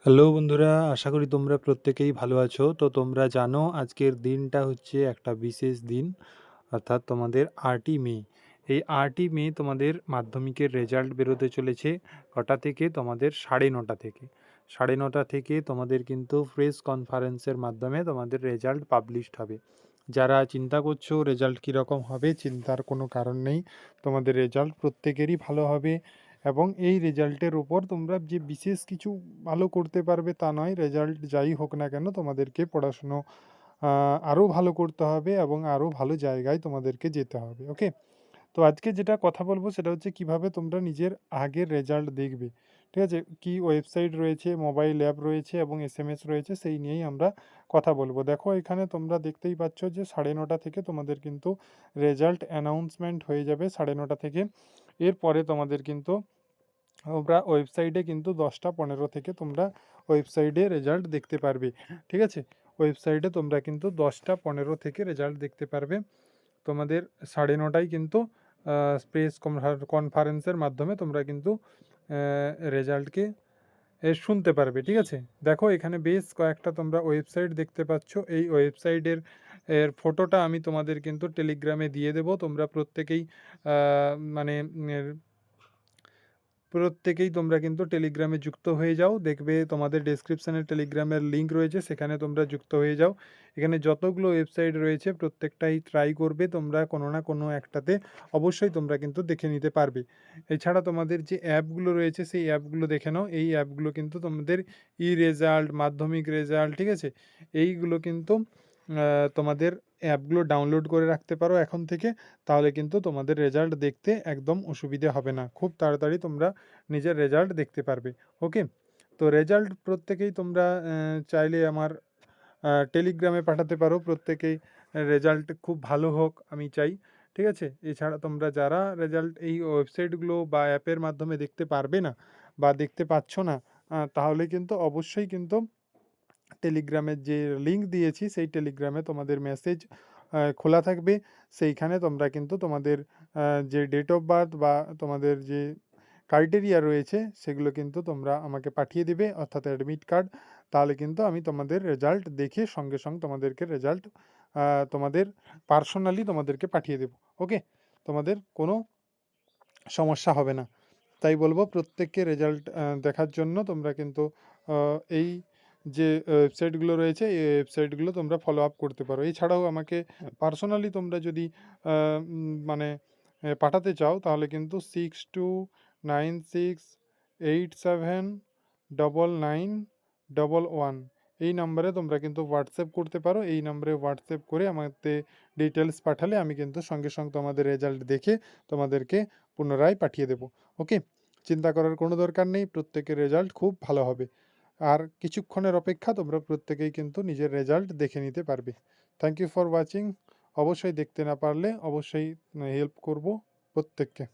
Hello বন্ধুরা, আশা করি তোমরা প্রত্যেকেই ভালো আছো। তো তোমরা জানো আজকের দিনটা হচ্ছে একটা বিশেষ দিন, অর্থাৎ তোমাদের ৮ই মে। এই ৮ই মে তোমাদের মাধ্যমিকের রেজাল্ট বেরোতে চলেছে। কটা থেকে? তোমাদের ৯:৩০ থেকে। ৯:৩০ থেকে তোমাদের কিন্তু প্রেস কনফারেন্সের মাধ্যমে তোমাদের রেজাল্ট পাবলিশড হবে। যারা চিন্তা করছো রেজাল্ট কীরকম হবে, চিন্তার কোনো কারণ নেই। তোমাদের রেজাল্ট প্রত্যেকেরই ভালো হবে এবং এই রেজাল্টের উপর তোমরা যে বিশেষ কিছু ভালো করতে পারবে তা নয়। রেজাল্ট যাই হোক না কেন, তোমাদেরকে পড়াশুনো আরও ভালো করতে হবে এবং আরও ভালো জায়গায় তোমাদেরকে যেতে হবে। ওকে, তো আজকে যেটা কথা বলবো সেটা হচ্ছে কিভাবে তোমরা নিজের আগের রেজাল্ট দেখবে। ঠিক আছে, কি ওয়েবসাইট রয়েছে, মোবাইল অ্যাপ রয়েছে এবং এসএমএস রয়েছে, সেই নিয়েই আমরা কথা বলবো। দেখো এখানে তোমরা দেখতেই পাচ্ছ যে 9:30 থেকে তোমাদের কিন্তু রেজাল্ট অ্যানাউন্সমেন্ট হয়ে যাবে। 9:30 থেকে এরপরে তোমাদের কিন্তু তোমরা ওয়েবসাইটে কিন্তু 10টা 15 থেকে তোমরা ওয়েবসাইটে রেজাল্ট দেখতে পারবে। ঠিক আছে, ওয়েবসাইটে তোমরা কিন্তু 10টা 15 থেকে রেজাল্ট দেখতে পারবে। তোমাদের 9:30টায় কিন্তু প্রেস কনফারেন্সের মাধ্যমে তোমরা কিন্তু রেজাল্টকে শুনতে পারবে। ঠিক আছে, দেখো এখানে বেশ কয়েকটা তোমরা ওয়েবসাইট দেখতে পাচ্ছ। এই ওয়েবসাইটের ফটোটা আমি তোমাদের কিন্তু টেলিগ্রামে দিয়ে দেবো। তোমরা মানে প্রত্যেকেই তোমরা কিন্তু টেলিগ্রামে যুক্ত হয়ে যাও। দেখবে তোমাদের ডেসক্রিপশানে টেলিগ্রামের লিঙ্ক রয়েছে, সেখানে তোমরা যুক্ত হয়ে যাও। এখানে যতগুলো ওয়েবসাইট রয়েছে প্রত্যেকটাই ট্রাই করবে তোমরা, কোনো না কোনো একটাতে অবশ্যই তোমরা কিন্তু দেখে নিতে পারবে। এছাড়া তোমাদের যে অ্যাপগুলো রয়েছে সেই অ্যাপগুলো দেখে নাও। এই অ্যাপগুলো কিন্তু তোমাদের রেজাল্ট, মাধ্যমিক রেজাল্ট, ঠিক আছে, এইগুলো কিন্তু তোমাদের অ্যাপগুলো ডাউনলোড করে রাখতে পারো এখন থেকে। তাহলে কিন্তু তোমাদের রেজাল্ট দেখতে একদম অসুবিধে হবে না, খুব তাড়াতাড়ি তোমরা নিজের রেজাল্ট দেখতে পারবে। ওকে, তো রেজাল্ট প্রত্যেকেই তোমরা চাইলে আমার টেলিগ্রামে পাঠাতে পারো। প্রত্যেকেই রেজাল্ট খুব ভালো হোক আমি চাই। ঠিক আছে, এছাড়া তোমরা যারা রেজাল্ট এই ওয়েবসাইটগুলো বা অ্যাপের মাধ্যমে দেখতে পারবে না বা দেখতে পাচ্ছ না, তাহলে কিন্তু অবশ্যই কিন্তু টেলিগ্রামের যে লিঙ্ক দিয়েছি সেই টেলিগ্রামে তোমাদের মেসেজ খোলা থাকবে। সেইখানে তোমরা কিন্তু তোমাদের যে ডেট অফ বার্থ বা তোমাদের যে ক্রাইটেরিয়া রয়েছে সেগুলো কিন্তু তোমরা আমাকে পাঠিয়ে দিবে, অর্থাৎ অ্যাডমিট কার্ড। তাহলে কিন্তু আমি তোমাদের রেজাল্ট দেখে সঙ্গে সঙ্গে তোমাদেরকে রেজাল্ট তোমাদের পার্সোনালি তোমাদেরকে পাঠিয়ে দেবো। ওকে, তোমাদের কোনো সমস্যা হবে না। তাই বলবো প্রত্যেককে রেজাল্ট দেখার জন্য তোমরা কিন্তু এই যে ওয়েবসাইটগুলো রয়েছে এই ওয়েবসাইটগুলো তোমরা ফলো আপ করতে পারো। এছাড়াও আমাকে পার্সোনালি তোমরা যদি মানে পাঠাতে চাও তাহলে কিন্তু 6296879911 এই নাম্বারে তোমরা কিন্তু হোয়াটসঅ্যাপ করতে পারো। এই নাম্বারে হোয়াটসঅ্যাপ করে আমাকে ডিটেলস পাঠালে আমি কিন্তু সঙ্গে সঙ্গে তোমাদের রেজাল্ট দেখে তোমাদেরকে পুনরায় পাঠিয়ে দেবো। ওকে, চিন্তা করার কোনো দরকার নেই, প্রত্যেকের রেজাল্ট খুব ভালো হবে। আর কিছুক্ষণের অপেক্ষা, তোমরা প্রত্যেকেই কিন্তু নিজের রেজাল্ট দেখে নিতে পারবে। Thank you for watching. অবশ্যই দেখতে না পারলে অবশ্যই হেল্প করব প্রত্যেককে।